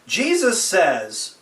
Jesus says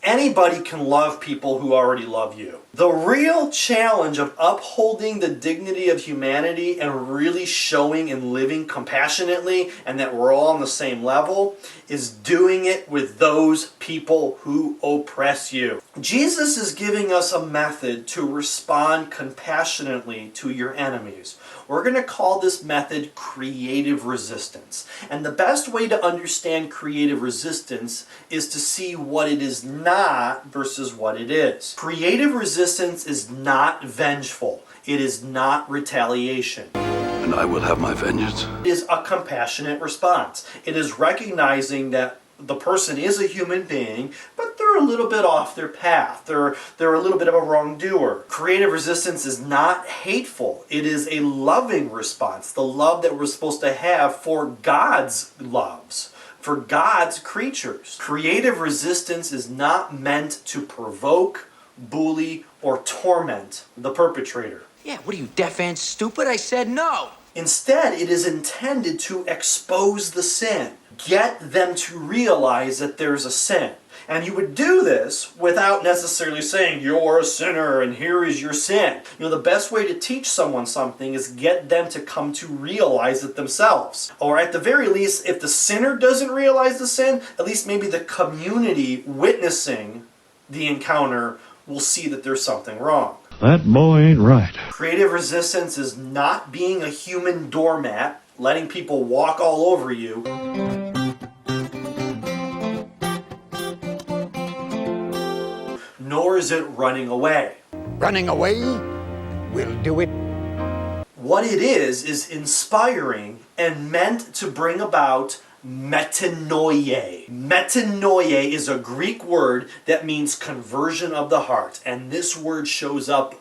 anybody can love people who already love you. The real challenge of upholding the dignity of humanity and really showing and living compassionately and that we're all on the same level is doing it with those people who oppress you. Jesus is giving us a method to respond compassionately to your enemies. We're going to call this method creative resistance. And the best way to understand creative resistance is to see what it is not versus what it is. Creative resistance is not vengeful. It is not retaliation. And I will have my vengeance. It is a compassionate response. It is recognizing that the person is a human being, but they're a little bit off their path. They're a little bit of a wrongdoer. Creative resistance is not hateful. It is a loving response. The love that we're supposed to have for God's loves, for God's creatures. Creative resistance is not meant to provoke, bully, or torment the perpetrator. Yeah, what are you, deaf and stupid? I said no. Instead, it is intended to expose the sin. Get them to realize that there's a sin. And you would do this without necessarily saying, you're a sinner and here is your sin. You know, the best way to teach someone something is get them to come to realize it themselves. Or at the very least, if the sinner doesn't realize the sin, at least maybe the community witnessing the encounter will see that there's something wrong. That boy ain't right. Creative resistance is not being a human doormat, letting people walk all over you. Nor is it running away. Running away? We'll do it. What it is inspiring and meant to bring about metanoia. Metanoia is a Greek word that means conversion of the heart, and this word shows up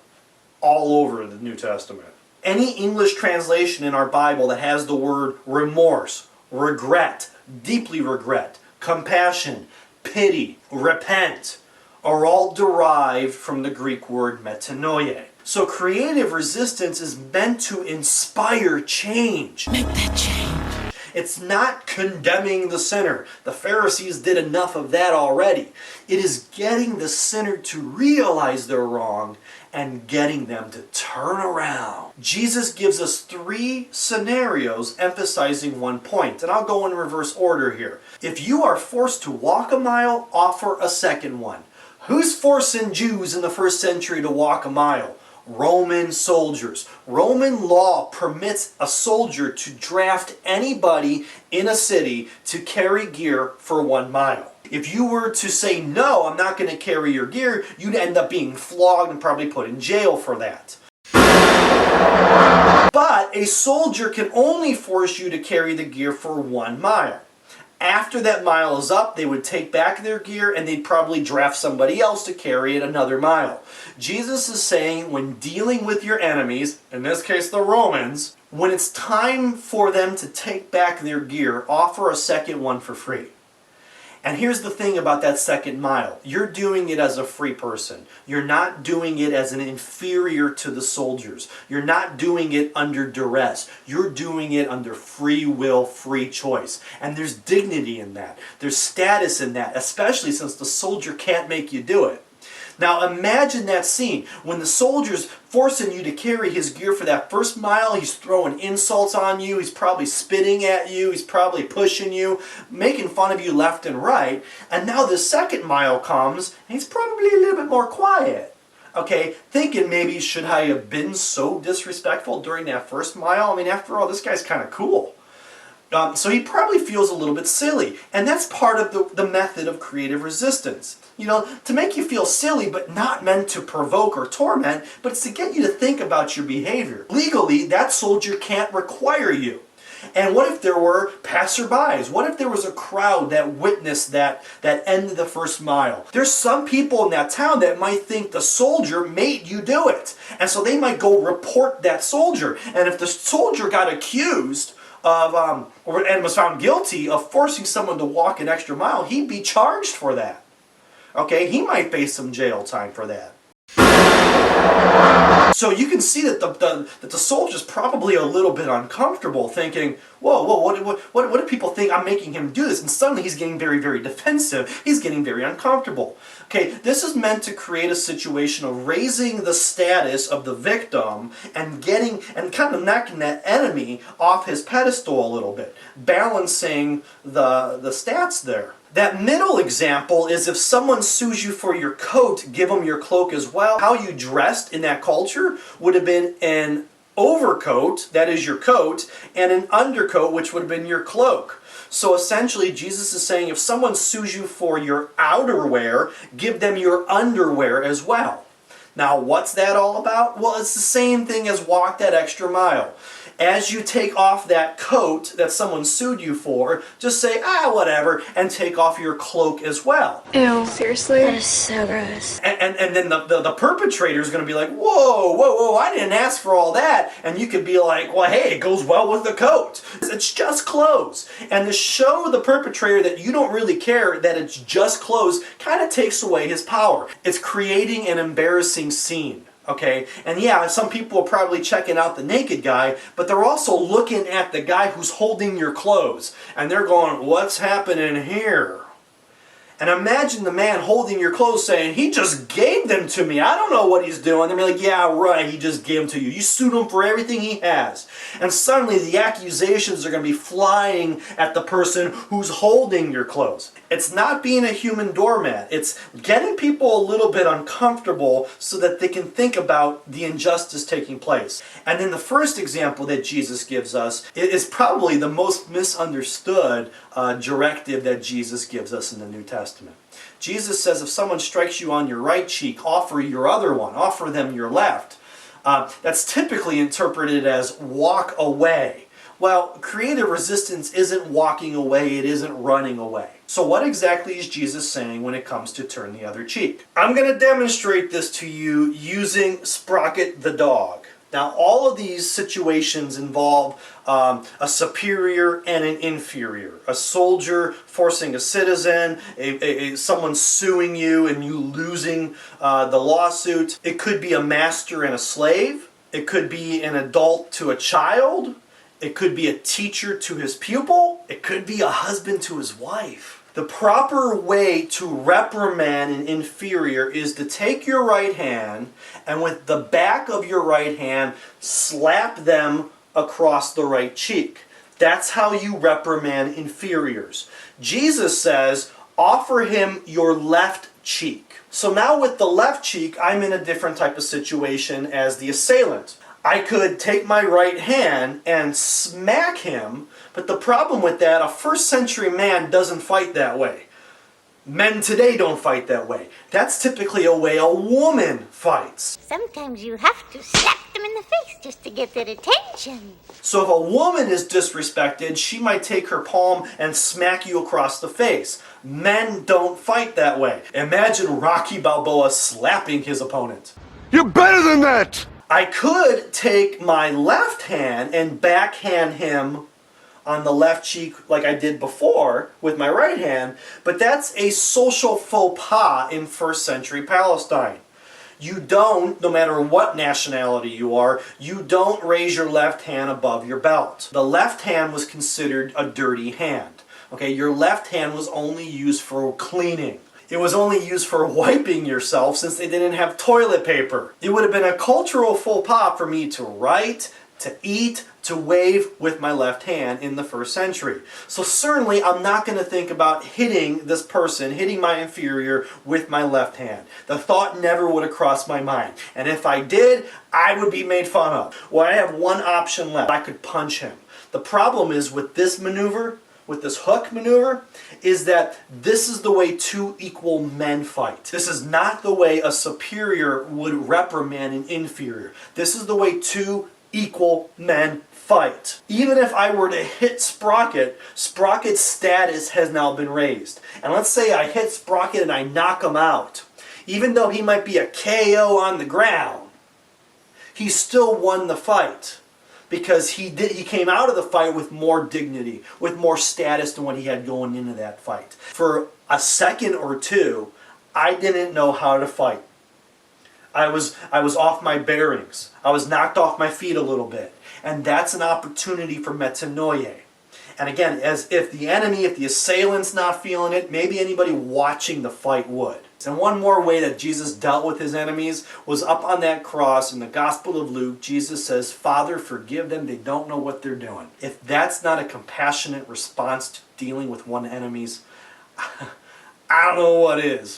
all over the New Testament. Any English translation in our Bible that has the word remorse, regret, deeply regret, compassion, pity, repent, are all derived from the Greek word metanoia. So creative resistance is meant to inspire change. Make that change. It's not condemning the sinner. The Pharisees did enough of that already. It is getting the sinner to realize they're wrong and getting them to turn around. Jesus gives us 3 scenarios emphasizing one point, and I'll go in reverse order here. If you are forced to walk a mile, offer a second one. Who's forcing Jews in the first century to walk a mile? Roman soldiers. Roman law permits a soldier to draft anybody in a city to carry gear for 1 mile. If you were to say, no, I'm not going to carry your gear, you'd end up being flogged and probably put in jail for that. But a soldier can only force you to carry the gear for 1 mile. After that mile is up, they would take back their gear and they'd probably draft somebody else to carry it another mile. Jesus is saying when dealing with your enemies, in this case the Romans, when it's time for them to take back their gear, offer a second one for free. And here's the thing about that second mile. You're doing it as a free person. You're not doing it as an inferior to the soldiers. You're not doing it under duress. You're doing it under free will, free choice. And there's dignity in that. There's status in that, especially since the soldier can't make you do it. Now imagine that scene when the soldier's forcing you to carry his gear for that first mile. He's throwing insults on you. He's probably spitting at you. He's probably pushing you, making fun of you left and right. And now the second mile comes and he's probably a little bit more quiet. Okay, thinking maybe should I have been so disrespectful during that first mile? I mean, after all, this guy's kind of cool. So he probably feels a little bit silly. And that's part of the method of creative resistance. You know, to make you feel silly, but not meant to provoke or torment, but it's to get you to think about your behavior. Legally, that soldier can't require you. And what if there were passerbys? What if there was a crowd that witnessed that end of the first mile? There's some people in that town that might think the soldier made you do it. And so they might go report that soldier. And if the soldier got accused of, and was found guilty of forcing someone to walk an extra mile, he'd be charged for that. Okay, he might face some jail time for that. So you can see that the soldier's probably a little bit uncomfortable, thinking, whoa, what do people think I'm making him do this? And suddenly he's getting very, very defensive. He's getting very uncomfortable. Okay, this is meant to create a situation of raising the status of the victim and kind of knocking that enemy off his pedestal a little bit, balancing the stats there. That middle example is if someone sues you for your coat, give them your cloak as well. How you dressed in that culture would have been an overcoat, that is your coat, and an undercoat, which would have been your cloak. So essentially, Jesus is saying if someone sues you for your outerwear, give them your underwear as well. Now, what's that all about? Well, it's the same thing as walk that extra mile. As you take off that coat that someone sued you for, just say, whatever, and take off your cloak as well. Ew, seriously? That is so gross. And then the perpetrator is going to be like, whoa, I didn't ask for all that. And you could be like, well, hey, it goes well with the coat. It's just clothes. And to show the perpetrator that you don't really care that it's just clothes kind of takes away his power. It's creating an embarrassing scene. Okay, and yeah, some people are probably checking out the naked guy, but they're also looking at the guy who's holding your clothes, and they're going, what's happening here? And imagine the man holding your clothes saying, he just gave them to me. I don't know what he's doing. They're like, yeah, right, he just gave them to you. You sued him for everything he has. And suddenly the accusations are going to be flying at the person who's holding your clothes. It's not being a human doormat. It's getting people a little bit uncomfortable so that they can think about the injustice taking place. And then the first example that Jesus gives us is probably the most misunderstood directive that Jesus gives us in the New Testament. Jesus says if someone strikes you on your right cheek, offer your other one, offer them your left. That's typically interpreted as walk away. Well, creative resistance isn't walking away, it isn't running away. So what exactly is Jesus saying when it comes to turn the other cheek? I'm going to demonstrate this to you using Sprocket the dog. Now, all of these situations involve a superior and an inferior. A soldier forcing a citizen, someone suing you and you losing the lawsuit. It could be a master and a slave. It could be an adult to a child. It could be a teacher to his pupil. It could be a husband to his wife. The proper way to reprimand an inferior is to take your right hand and with the back of your right hand slap them across the right cheek. That's how you reprimand inferiors. Jesus says, offer him your left cheek. So now with the left cheek, I'm in a different type of situation as the assailant. I could take my right hand and smack him, but the problem with that, a first century man doesn't fight that way. Men today don't fight that way. That's typically a way a woman fights. Sometimes you have to slap them in the face just to get their attention. So if a woman is disrespected, she might take her palm and smack you across the face. Men don't fight that way. Imagine Rocky Balboa slapping his opponent. You're better than that! I could take my left hand and backhand him on the left cheek like I did before with my right hand, but that's a social faux pas in first century Palestine. You don't, no matter what nationality you are, you don't raise your left hand above your belt. The left hand was considered a dirty hand. Okay, your left hand was only used for cleaning. It was only used for wiping yourself since they didn't have toilet paper. It would have been a cultural faux pas for me to write, to eat, to wave with my left hand in the first century. So certainly I'm not going to think about hitting this person, hitting my inferior with my left hand. The thought never would have crossed my mind. And if I did, I would be made fun of. Well, I have one option left. I could punch him. The problem is with this maneuver, with this hook maneuver, is that this is the way two equal men fight. This is not the way a superior would reprimand an inferior. This is the way two equal men fight. Even if I were to hit Sprocket, Sprocket's status has now been raised. And let's say I hit Sprocket and I knock him out. Even though he might be a KO on the ground, he still won the fight. Because he came out of the fight with more dignity, with more status than what he had going into that fight. For a second or two, I didn't know how to fight. I was off my bearings. I was knocked off my feet a little bit. And that's an opportunity for metanoia. And again, as if the enemy, if the assailant's not feeling it, maybe anybody watching the fight would. And one more way that Jesus dealt with his enemies was up on that cross in the Gospel of Luke. Jesus says, "Father, forgive them, they don't know what they're doing." If that's not a compassionate response to dealing with one's enemies, I don't know what is.